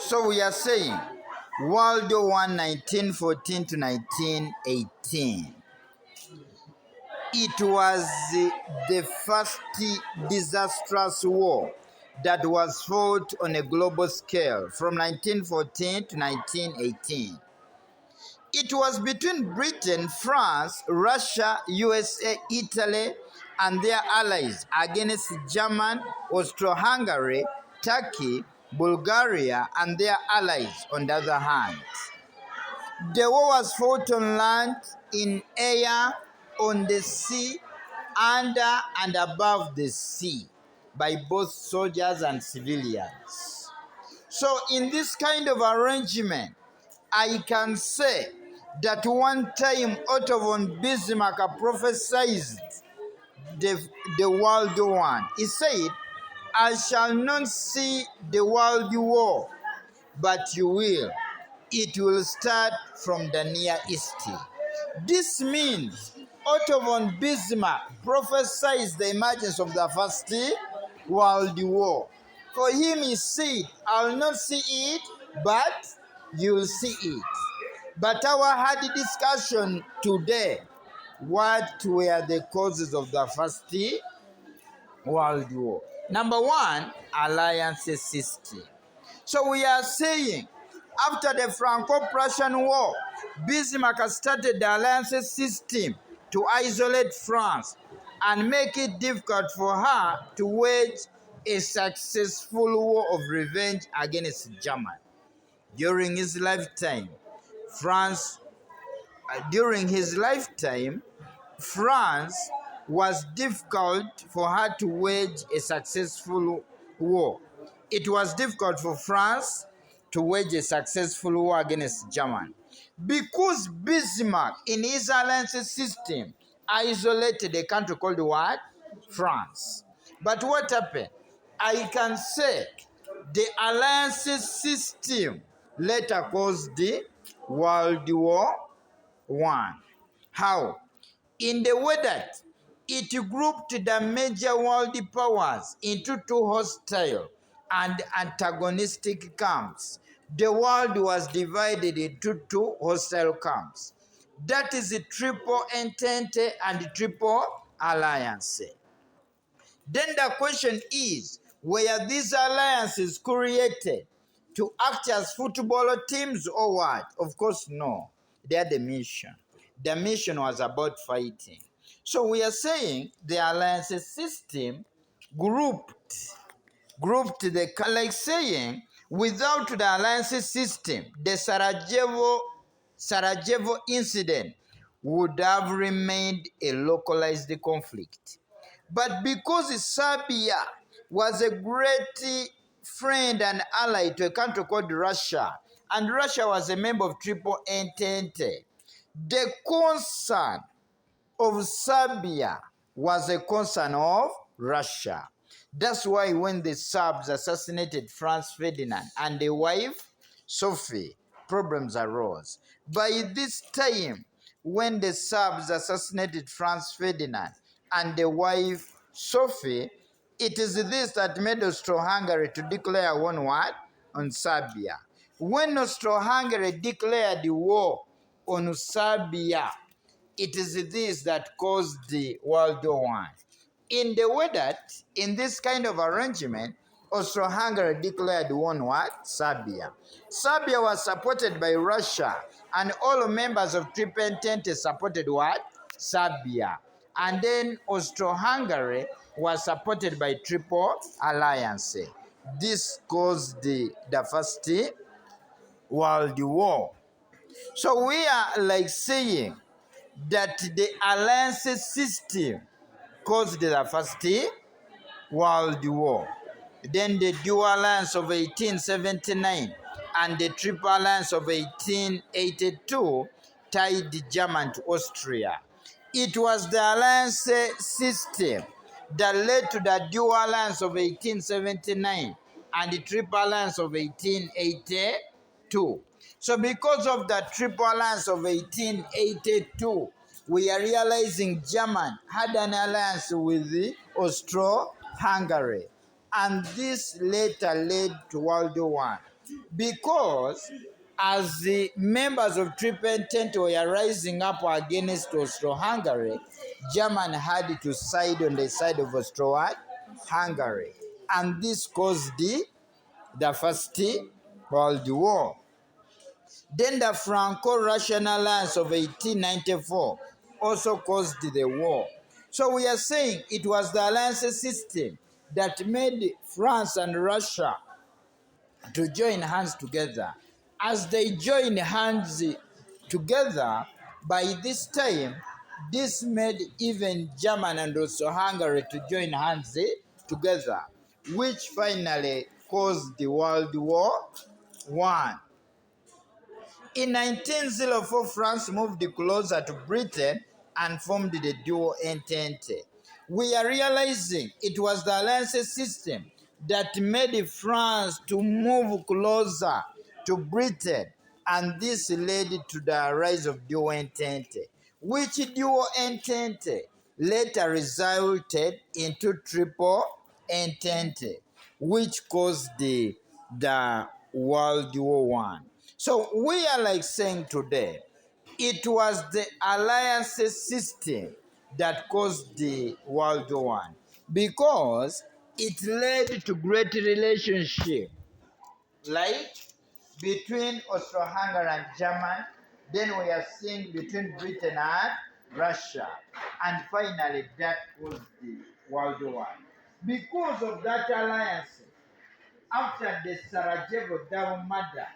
So we are saying World War I, 1914 to 1918. It was the first disastrous war that was fought on a global scale from 1914 to 1918. It was between Britain, France, Russia, USA, Italy, and their allies against Germany, Austro-Hungary, Turkey, Bulgaria, and their allies on the other hand. The war was fought on land, in air, on the sea, under and above the sea, by both soldiers and civilians. So in this kind of arrangement, I can say that one time Otto von Bismarck prophesied the World War. He said, "I shall not see the World War, but you will. It will start from the Near East." This means Otto von Bismarck prophesied the emergence of the First World War. For him, he said, "I will not see it, but you will see it." But our hard discussion today, what were the causes of the First World War? Number one, alliance system. So we are saying, after the Franco-Russian War, Bismarck started the alliance system to isolate France and make it difficult for her to wage a successful war of revenge against Germany. During his lifetime, France was difficult for her to wage a successful war. It was difficult for France to wage a successful war against Germany because Bismarck, in his alliance system, isolated a country called what? France. But what happened? I can say the alliance system later caused the World War I. How? In the way that it grouped the major world powers into two hostile and antagonistic camps. The world was divided into two hostile camps. That is the Triple Entente and the Triple Alliance. Then the question is, were these alliances created to act as football teams or what? Of course, no. They had a mission. The mission was about fighting. So we are saying the alliance system grouped the, like saying, without the alliance system, the Sarajevo incident would have remained a localized conflict. But because Serbia was a great friend and ally to a country called Russia, and Russia was a member of Triple Entente, the concern of Serbia was a concern of Russia. That's why when the Serbs assassinated Franz Ferdinand and the wife, Sophie, problems arose. By this time, when the Serbs assassinated Franz Ferdinand and the wife, Sophie, it is this that made Austro-Hungary to declare war what? On Serbia. When Austro-Hungary declared the war on Serbia, it is this that caused the World War I. In the way that, in this kind of arrangement, Austro-Hungary declared war on what? Serbia. Serbia was supported by Russia, and all members of Triple Entente supported what? Serbia. And then Austro-Hungary was supported by Triple Alliance. This caused the First World War. So we are like saying that the alliance system caused the First World War. Then the dual alliance of 1879 and the triple alliance of 1882 tied Germany to Austria. It was the alliance system that led to the dual alliance of 1879 and the triple alliance of 1882. So because of the triple alliance of 1882, we are realizing Germany had an alliance with the Austro-Hungary. And this later led to World War I. because as the members of Triple Entente were rising up against Austro-Hungary, Germany had to side on the side of Austro-Hungary. And this caused the First World War. Then the Franco-Russian Alliance of 1894 also caused the war. So we are saying it was the alliance system that made France and Russia to join hands together. As they join hands together, by this time, this made even Germany and also Hungary to join hands together, which finally caused the World War I. In 1904, France moved closer to Britain and formed the dual entente. We are realizing it was the alliance system that made France to move closer to Britain, and this led to the rise of dual entente, which dual entente later resulted into triple entente, which caused the World War I. So we are like saying today, it was the alliance system that caused the World War I because it led to great relationship, like between Austro-Hungary and Germany, then we are seeing between Britain and Russia, and finally that was the World War I. Because of that alliance, after the Sarajevo double murder,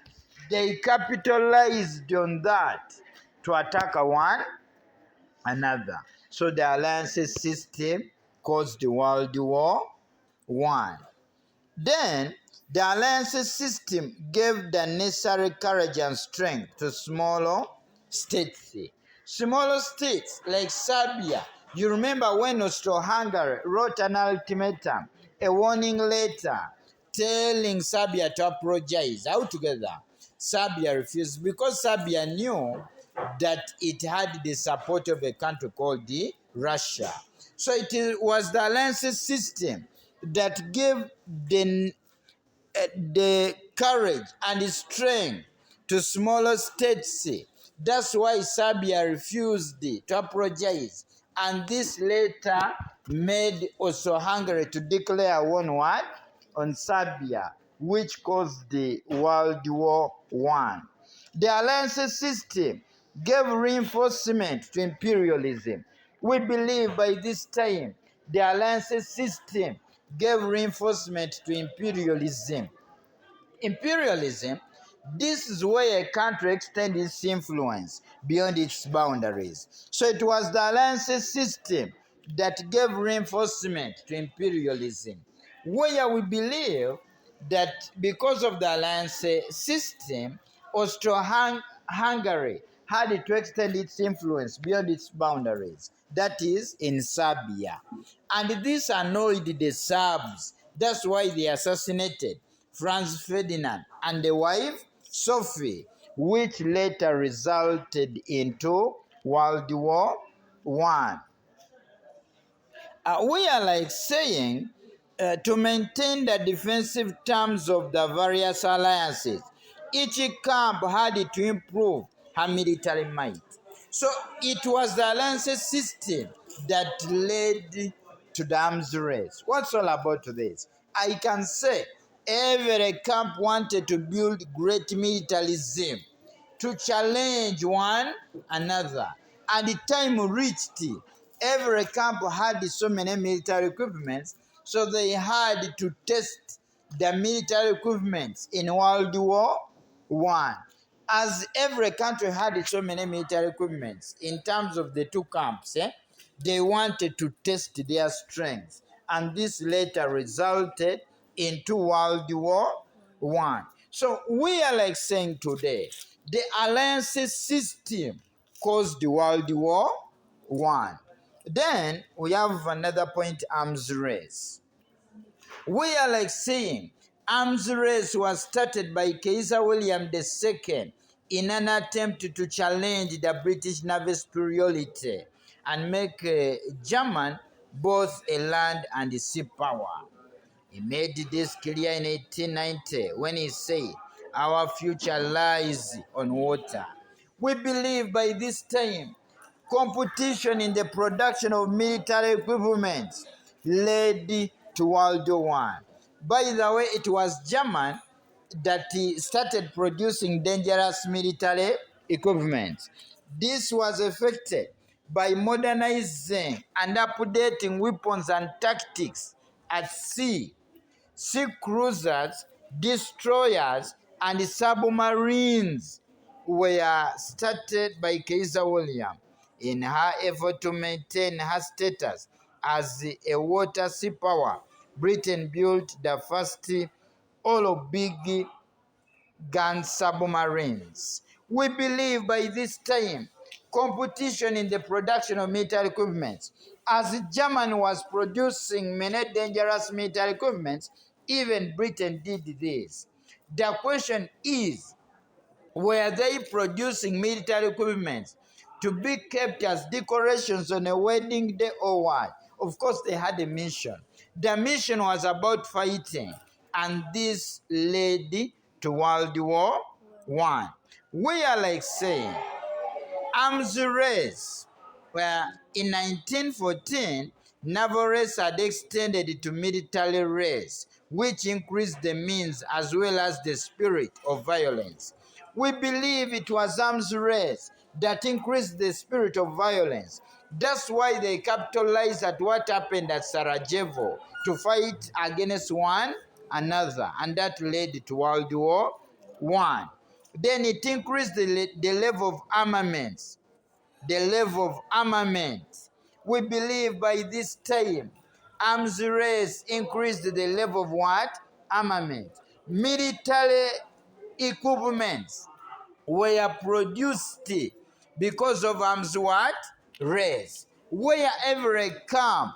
they capitalized on that to attack one another. So the alliance system caused the World War I. Then the alliance system gave the necessary courage and strength to smaller states. Smaller states like Serbia. You remember when Austro-Hungary wrote an ultimatum, a warning letter, telling Serbia to apologize altogether. Serbia refused because Serbia knew that it had the support of a country called Russia. So it was the alliance system that gave the courage and the strength to smaller states. That's why Serbia refused to apologize. And this later made also Hungary to declare war on Serbia, which caused the World War I. The alliance system gave reinforcement to imperialism. We believe by this time the alliance system gave reinforcement to imperialism. Imperialism, this is where a country extends its influence beyond its boundaries. So it was the alliance system that gave reinforcement to imperialism, where we believe that because of the alliance system, Austro-Hungary had to extend its influence beyond its boundaries, that is, in Serbia. And this annoyed the Serbs. That's why they assassinated Franz Ferdinand and the wife Sophie, which later resulted into World War I. We are like saying to maintain the defensive terms of the various alliances, each camp had to improve her military might. So it was the alliance system that led to the arms race. What's all about this? I can say every camp wanted to build great militarism to challenge one another. And the time reached, every camp had so many military equipments, so they had to test the military equipments in World War I. As every country had so many military equipments, in terms of the two camps, they wanted to test their strength. And this later resulted into World War I. So we are like saying today, the alliance system caused the World War I. Then we have another point, arms race. We are like saying arms race was started by Kaiser William II in an attempt to challenge the British Navy's superiority and make German both a land and a sea power. He made this clear in 1890 when he said, Our future lies on water. We believe by this time, competition in the production of military equipment led to World War I. By the way, it was German that started producing dangerous military equipment. This was effected by modernizing and updating weapons and tactics at sea. Sea cruisers, destroyers, and submarines were started by Kaiser William in her effort to maintain her status as a water sea power. Britain built the first all big gun submarines. We believe by this time, competition in the production of military equipment, as Germany was producing many dangerous military equipment, even Britain did this. The question is, were they producing military equipment to be kept as decorations on a wedding day or what? Of course, they had a mission. The mission was about fighting, and this led to World War I. We are like saying, arms race, where in 1914, naval race had extended to military race, which increased the means as well as the spirit of violence. We believe it was arms race that increased the spirit of violence. That's why they capitalized at what happened at Sarajevo to fight against one another, and that led to World War I. Then it increased the level of armaments. The level of armament. We believe by this time, arms race increased the level of what? Armament. Military equipments were produced because of arms what? Race. Wherever it come,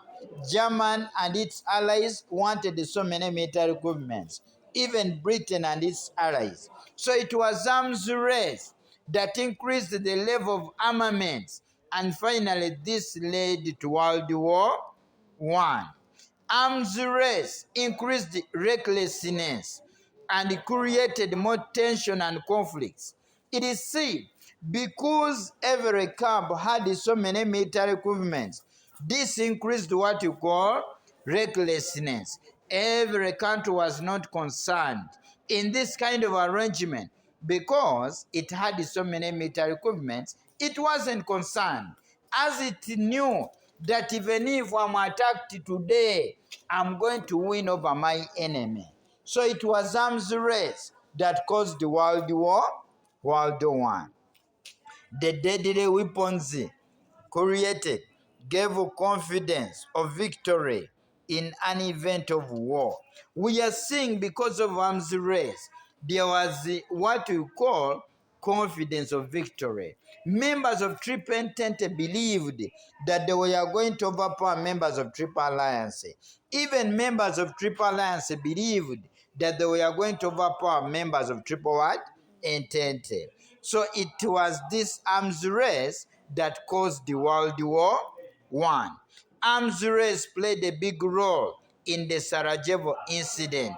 German and its allies wanted so many military equipments. Even Britain and its allies. So it was arms race that increased the level of armaments, and finally this led to World War I. Arms race increased recklessness and created more tension and conflicts. It is said because every camp had so many military equipment, this increased what you call recklessness. Every country was not concerned in this kind of arrangement because it had so many military equipment. It wasn't concerned, as it knew that even if I'm attacked today, I'm going to win over my enemy. So it was arms race that caused the World War I. The deadly weapons created gave confidence of victory in an event of war. We are seeing because of arms race, there was what we call confidence of victory. Members of Triple Entente believed that they were going to overpower members of Triple Alliance. Even members of Triple Alliance believed that they were going to overpower members of Triple what? Entente. So it was this arms race that caused the World War I. Arms race played a big role in the Sarajevo incident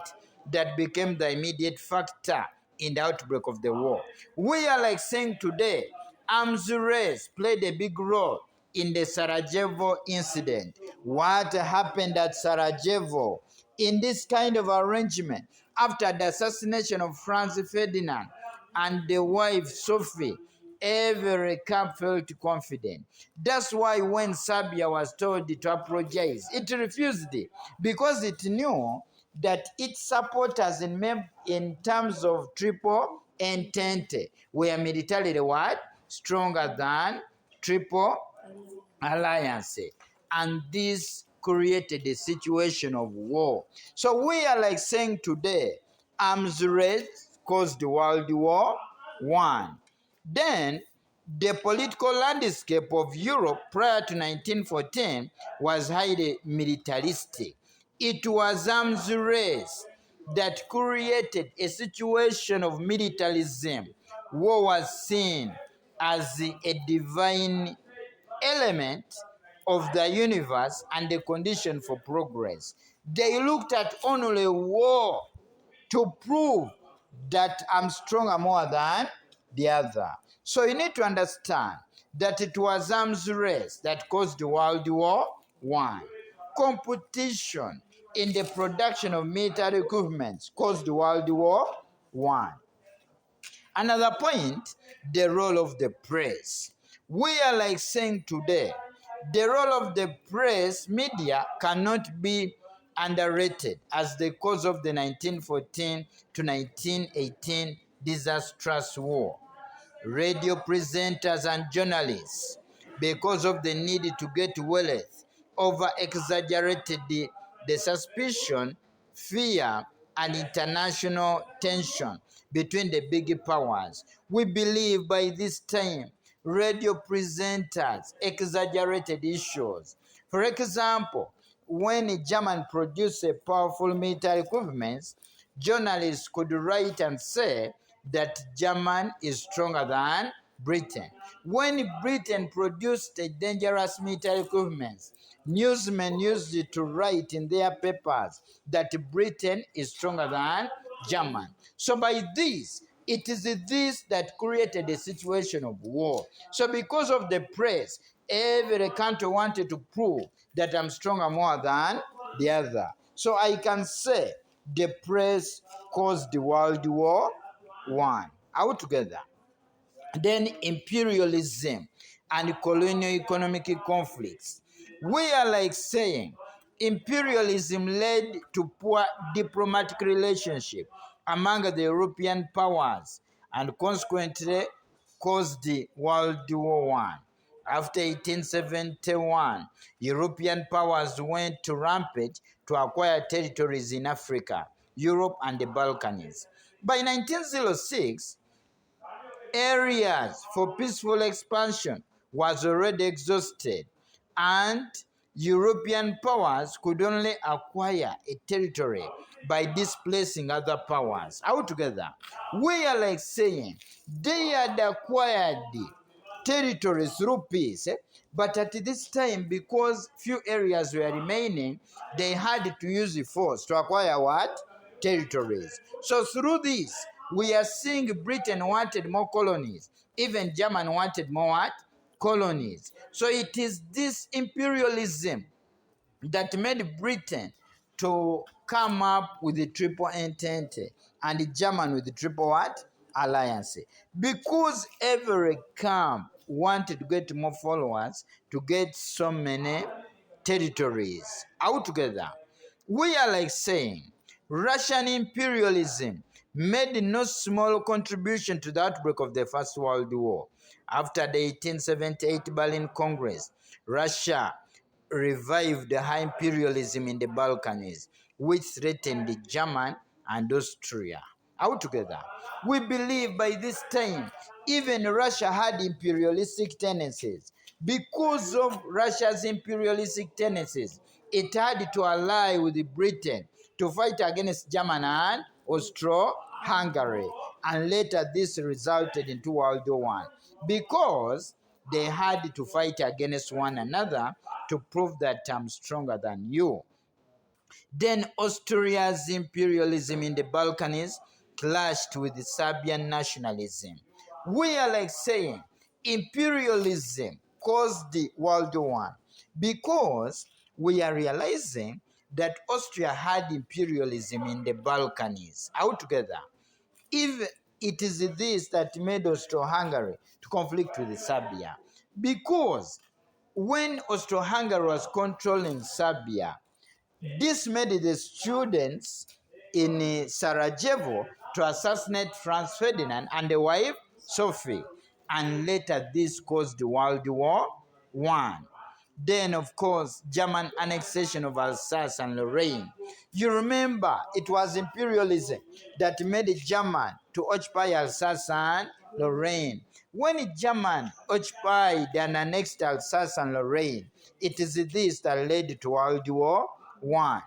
that became the immediate factor in the outbreak of the war. We are like saying today, arms race played a big role in the Sarajevo incident. What happened at Sarajevo in this kind of arrangement after the assassination of Franz Ferdinand and the wife Sophie, every camp felt confident. That's why when Serbia was told to apologize, it refused because it knew that its supporters in terms of Triple Entente were militarily what? Stronger than Triple Alliance. And this created a situation of war. So we are like saying today, arms race caused the World War I. Then the political landscape of Europe prior to 1914 was highly militaristic. It was arms race that created a situation of militarism. War was seen as a divine element of the universe and the condition for progress. They looked at only war to prove that I'm stronger more than the other. So you need to understand that it was arms race that caused World War I. Competition in the production of military equipment caused World War I. Another point, the role of the press. We are like saying today, the role of the press media cannot be underrated as the cause of the 1914 to 1918 disastrous war. Radio presenters and journalists, because of the need to get wealth, over-exaggerated the suspicion, fear, and international tension between the big powers. We believe by this time, radio presenters exaggerated issues. For example, when German produced a powerful military equipment, journalists could write and say that German is stronger than Britain. When Britain produced a dangerous military equipment, newsmen used it to write in their papers that Britain is stronger than German. So by this, it is this that created a situation of war. So because of the press, every country wanted to prove that I'm stronger more than the other. So I can say the press caused the World War I altogether. Then imperialism and colonial economic conflicts. We are like saying imperialism led to poor diplomatic relationship among the European powers and consequently caused the World War I. After 1871, European powers went to rampage to acquire territories in Africa, Europe, and the Balkans. By 1906, areas for peaceful expansion was already exhausted, and European powers could only acquire a territory by displacing other powers altogether. We are like saying they had acquired territories through peace, but at this time, because few areas were remaining, they had to use the force to acquire what? Territories. So through this, we are seeing Britain wanted more colonies. Even Germany wanted more what? Colonies. So it is this imperialism that made Britain to come up with the triple entente and the German with the triple what? Alliance. Because every camp wanted to get more followers to get so many territories altogether. We are like saying Russian imperialism made no small contribution to the outbreak of the First World War. After the 1878 Berlin Congress, Russia revived high imperialism in the Balkans, which threatened Germany and Austria altogether. We believe by this time, even Russia had imperialistic tendencies. Because of Russia's imperialistic tendencies, it had to ally with Britain to fight against Germany and Austro-Hungary. And later this resulted into World War I. Because they had to fight against one another to prove that I'm stronger than you. Then Austria's imperialism in the Balkans clashed with the Serbian nationalism. We are like saying imperialism caused the World War I because we are realizing that Austria had imperialism in the Balkans altogether. If it is this that made Austro-Hungary to conflict with Serbia, because when Austro-Hungary was controlling Serbia, this made the students in Sarajevo to assassinate Franz Ferdinand and the wife Sophie, and later this caused the World War I. Then, of course, German annexation of Alsace and Lorraine. You remember, it was imperialism that made German to occupy Alsace and Lorraine. When German occupied and annexed Alsace and Lorraine, it is this that led to World War I.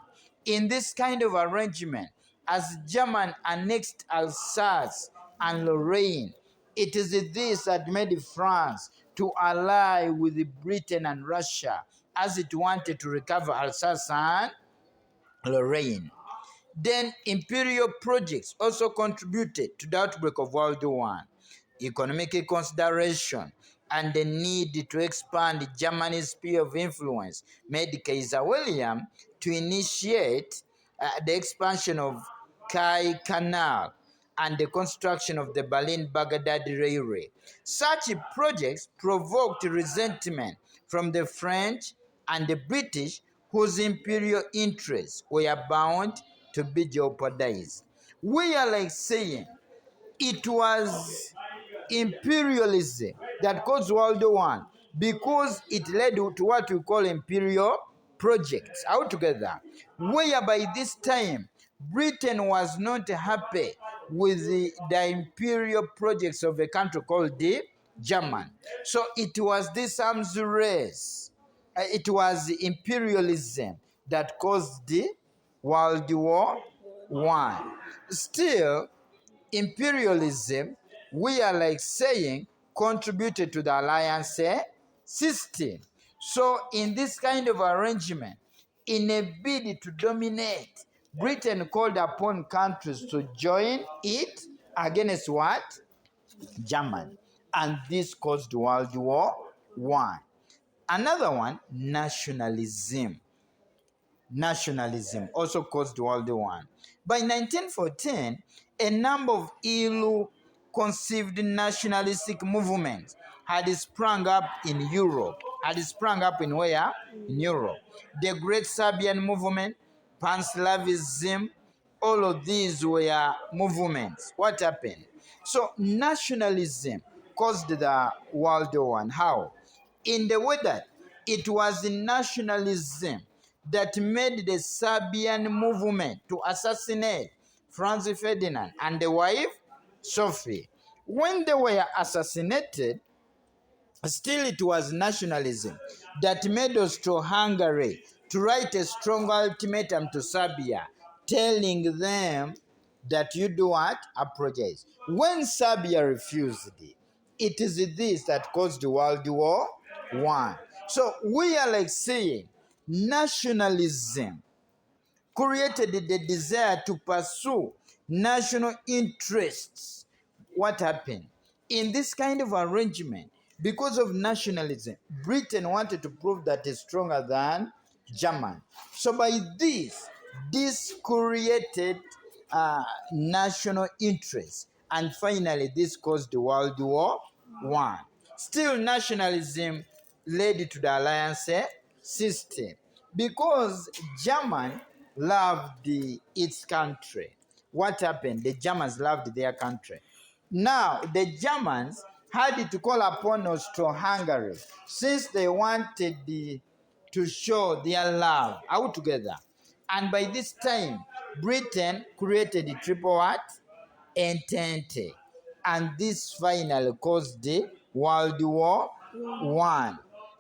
In this kind of arrangement, as German annexed Alsace and Lorraine, it is this that made France to ally with Britain and Russia as it wanted to recover Alsace and Lorraine. Then imperial projects also contributed to the outbreak of World War I. Economic consideration and the need to expand Germany's sphere of influence made Kaiser William to initiate the expansion of Kai Canal and the construction of the Berlin-Baghdad Railway. Such projects provoked resentment from the French and the British, whose imperial interests were bound to be jeopardized. We are like saying it was imperialism that caused World War I because it led to what we call imperial projects altogether, whereby this time Britain was not happy with the imperial projects of a country called the German. So it was this arms race, it was imperialism that caused the World War I. Still, imperialism, we are like saying, contributed to the alliance system. So in this kind of arrangement, in a bid to dominate, Britain called upon countries to join it against what? Germany. And this caused World War I. Another one, nationalism. Nationalism also caused World War I. By 1914, a number of ill-conceived nationalistic movements had sprung up in Europe. Had sprung up in where? In Europe. The Great Serbian Movement, Pan-Slavism, all of these were movements. What happened? So nationalism caused the World War I. How? In the way that it was nationalism that made the Serbian movement to assassinate Franz Ferdinand and the wife Sophie. When they were assassinated, still it was nationalism that made Austro-Hungary to write a strong ultimatum to Serbia, telling them that you do what? Apologize. When Serbia refused, it is this that caused the World War I. So we are like saying nationalism created the desire to pursue national interests. What happened? In this kind of arrangement, because of nationalism, Britain wanted to prove that it's stronger than Germany. So by this created national interests. And finally, this caused the World War I. Still, nationalism led to the alliance system because German loved its country. What happened? The Germans loved their country. Now, the Germans had to call upon Austro-Hungary since they wanted to show their love altogether. And by this time, Britain created the triple what? Entente. And this finally caused the World War I.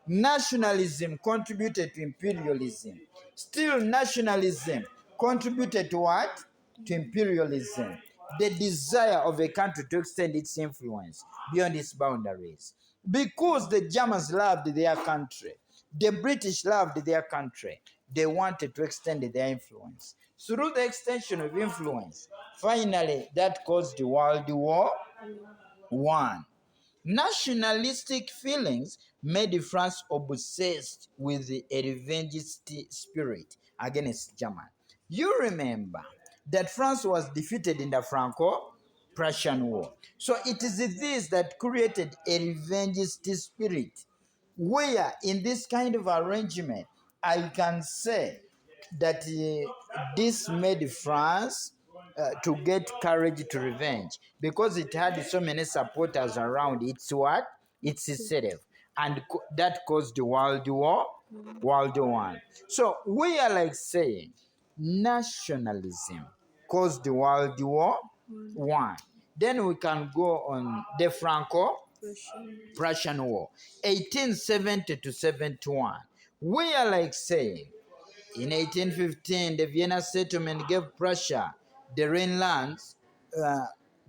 Nationalism contributed to imperialism. Still, nationalism contributed to what? To imperialism. The desire of a country to extend its influence beyond its boundaries. Because the Germans loved their country, the British loved their country, they wanted to extend their influence. Through the extension of influence, finally, that caused the World War I. Nationalistic feelings made France obsessed with a revengist spirit against Germany. You remember that France was defeated in the Franco-Prussian War. So it is this that created a revengist spirit, where in this kind of arrangement, I can say that this made France to get courage to revenge because it had so many supporters around its what? It's itself. And that caused the World War I. So we are like saying nationalism caused the World War I. Then we can go on the Franco-Prussian War, 1870 to 71. We are like saying in 1815, the Vienna settlement gave Prussia the Rhinelands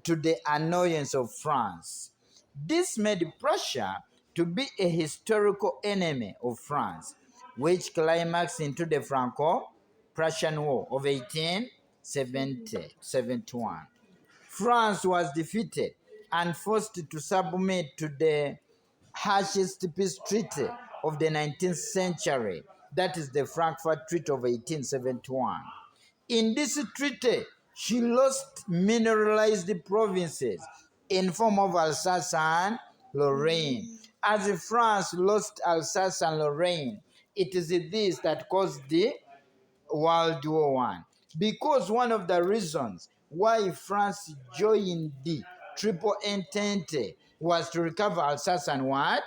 to the annoyance of France. This made Prussia to be a historical enemy of France, which climaxed into the Franco-Prussian War of 1870. 71. France was defeated and forced to submit to the harshest peace treaty of the 19th century, that is the Frankfurt Treaty of 1871. In this treaty, she lost mineralized provinces in form of Alsace and Lorraine. As France lost Alsace and Lorraine, it is this that caused the World War I. Because one of the reasons why France joined the Triple Entente was to recover Alsace and what?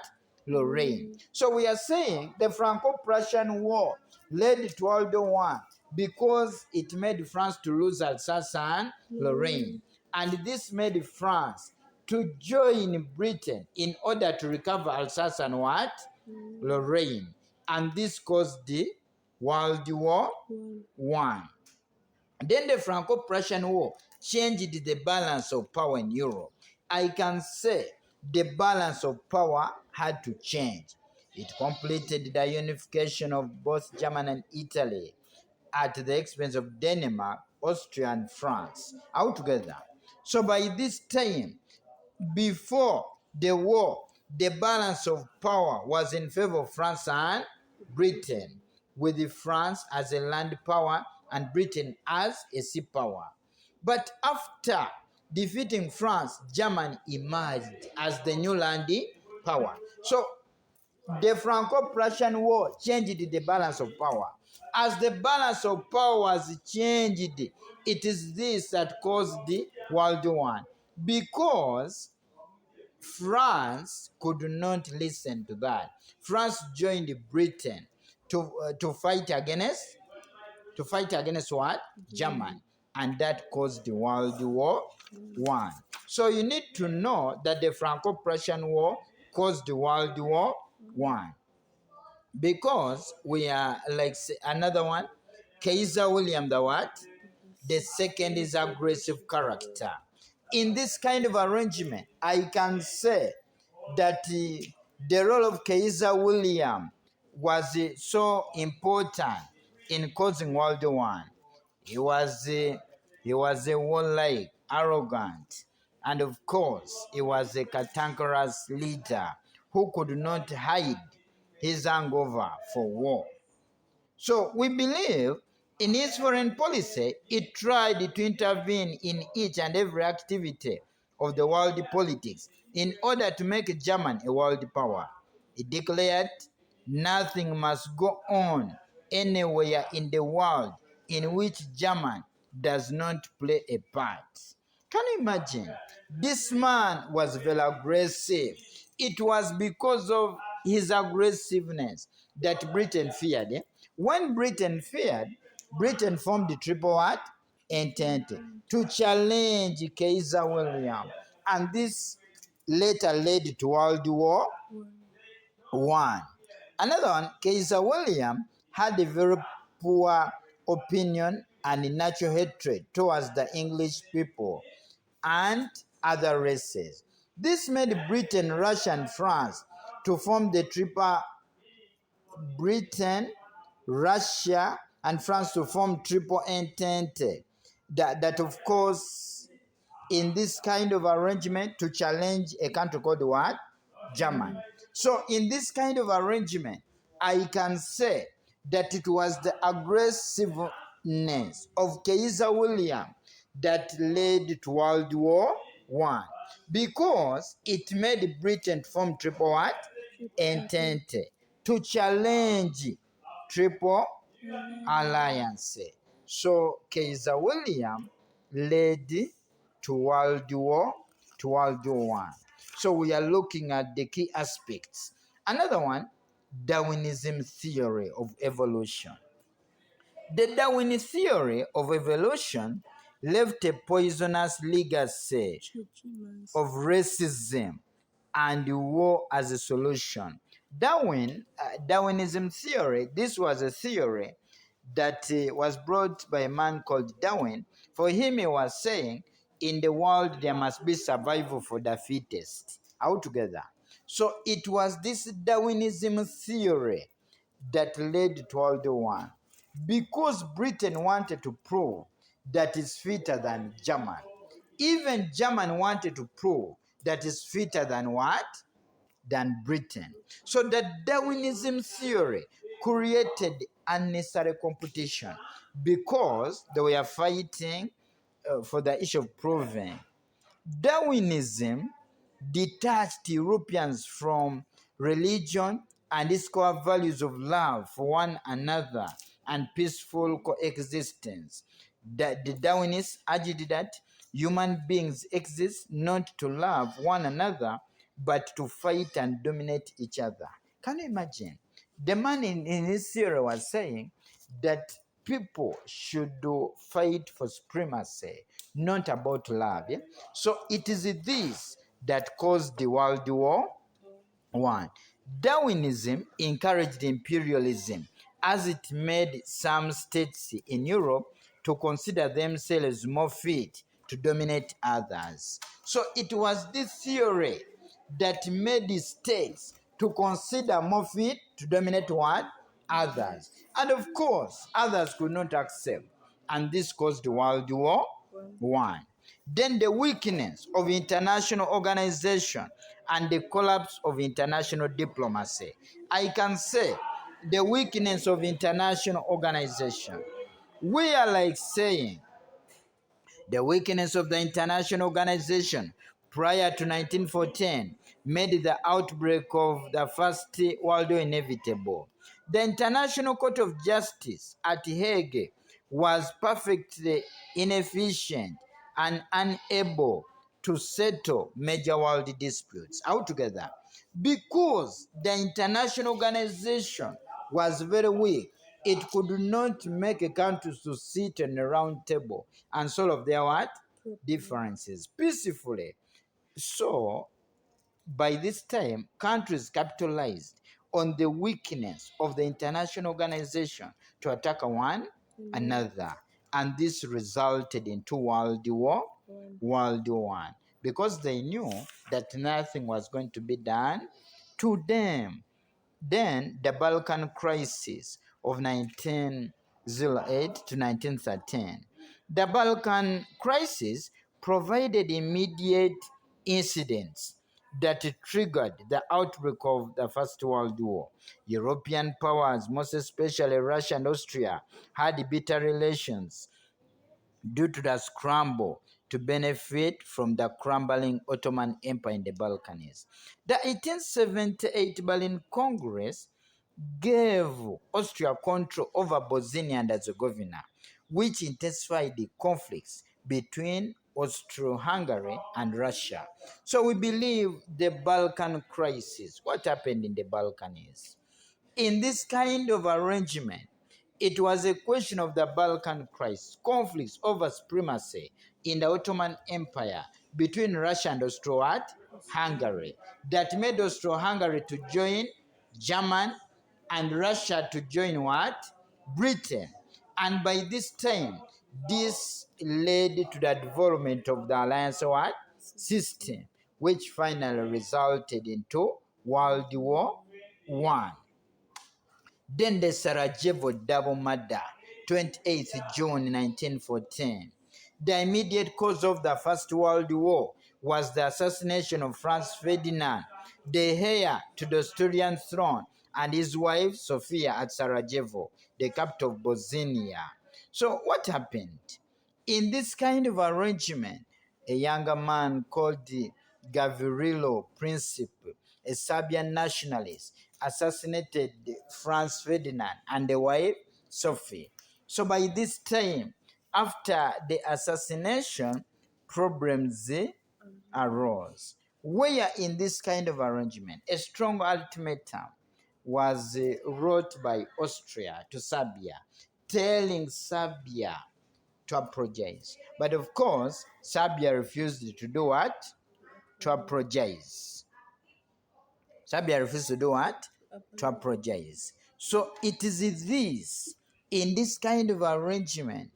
Lorraine. So we are saying the Franco-Prussian War led to World War I because it made France to lose Alsace and Lorraine. And this made France to join Britain in order to recover Alsace and what? Lorraine. And this caused the World War I. Then the Franco-Prussian War changed the balance of power in Europe. I can say the balance of power had to change. It completed the unification of both Germany and Italy at the expense of Denmark, Austria, and France altogether. So by this time, before the war, the balance of power was in favor of France and Britain, with France as a land power and Britain as a sea power. But after defeating France, Germany emerged as the new land power. So the Franco-Prussian War changed the balance of power. As the balance of power was changed, it is this that caused the World War I. Because France could not listen to that. France joined Britain to fight against what? Germany, and that caused the World War I. So you need to know that the Franco-Prussian War caused the World War I, because we are like another one, Kaiser William the what? The second is aggressive character. In this kind of arrangement, I can say that the role of Kaiser William was so important in causing World War I. He was a warlike, arrogant, and of course, he was a cantankerous leader who could not hide his hangover for war. So we believe in his foreign policy, he tried to intervene in each and every activity of the world politics in order to make Germany a world power. He declared nothing must go on anywhere in the world in which Germany does not play a part. Can you imagine? This man was very aggressive. It was because of his aggressiveness that Britain feared. When Britain feared, Britain formed the Triple what? Entente to challenge Kaiser William. And this later led to World War I. Another one, Kaiser William had a very poor opinion and natural hatred towards the English people and other races. This made Britain, Russia, and France to form the Triple Britain, Russia, and France to form Triple Entente. That of course, in this kind of arrangement to challenge a country called what? Germany. So in this kind of arrangement, I can say that it was the aggressiveness of Kaiser William that led to World War I, because it made Britain form Triple what? Entente to challenge Triple Alliance. So Kaiser William led to World War I. So we are looking at the key aspects. Another one, Darwinism theory of evolution. The Darwin theory of evolution left a poisonous legacy of racism and war as a solution. Darwinism theory, this was a theory that was brought by a man called Darwin. For him, he was saying, in the world there must be survival for the fittest, altogether. So it was this Darwinism theory that led to World War I, because Britain wanted to prove that is fitter than German. Even German wanted to prove that is fitter than what? Than Britain. So the Darwinism theory created unnecessary competition because they were fighting for the issue of proving. Darwinism detached Europeans from religion and its core values of love for one another and peaceful coexistence. The Darwinists argued that human beings exist not to love one another but to fight and dominate each other. Can you imagine? The man in his theory was saying that people should fight for supremacy, not about love. Yeah? So it is this that caused the World War I. Darwinism encouraged imperialism as it made some states in Europe to consider themselves more fit to dominate others. So it was this theory that made the states to consider more fit to dominate what? Others. And of course, others could not accept. And this caused World War I. Then the weakness of international organization and the collapse of international diplomacy. I can say the weakness of international organization. We are like saying the weakness of the international organization prior to 1914 made the outbreak of the First World War inevitable. The International Court of Justice at Hague was perfectly inefficient and unable to settle major world disputes altogether because the international organization was very weak. It could not make a country to sit on a round table and solve their what? Differences peacefully. So by this time, countries capitalized on the weakness of the international organization to attack one another. And this resulted in World War I, because they knew that nothing was going to be done to them. Then the Balkan crisis of 1908 to 1913. The Balkan crisis provided immediate incidents that triggered the outbreak of the First World War. European powers, most especially Russia and Austria, had bitter relations due to the scramble to benefit from the crumbling Ottoman Empire in the Balkans. The 1878 Berlin Congress gave Austria control over Bosnia and Herzegovina, which intensified the conflicts between Austro-Hungary and Russia. So we believe the Balkan crisis, what happened in the Balkans? In this kind of arrangement, it was a question of the Balkan crisis, conflicts over supremacy in the Ottoman Empire between Russia and Austro-Hungary, that made Austro-Hungary to join Germany and Russia to join what? Britain. And by this time, this led to the development of the alliance what? System, which finally resulted into World War I. Then the Sarajevo double murder, 28th June 1914. The immediate cause of the First World War was the assassination of Franz Ferdinand, the heir to the Austrian throne, and his wife Sofia at Sarajevo, the capital of Bosnia. So what happened? In this kind of arrangement, a younger man called Gavrilo Princip, a Serbian nationalist, assassinated Franz Ferdinand and the wife Sophie. So by this time, after the assassination, problems arose. Where in this kind of arrangement, a strong ultimatum was wrote by Austria to Serbia, telling Serbia to apologize. But of course, Serbia refused to do what? To apologize. Serbia refused to do what? To apologize. So it is this, in this kind of arrangement,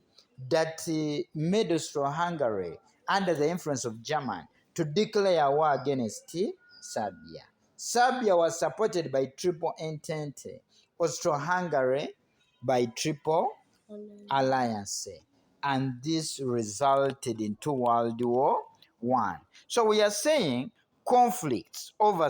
that made Austro-Hungary, under the influence of German, to declare war against Serbia. Serbia was supported by Triple Entente, Austro-Hungary by Triple Alliance. and this resulted into World War I. So we are saying conflicts over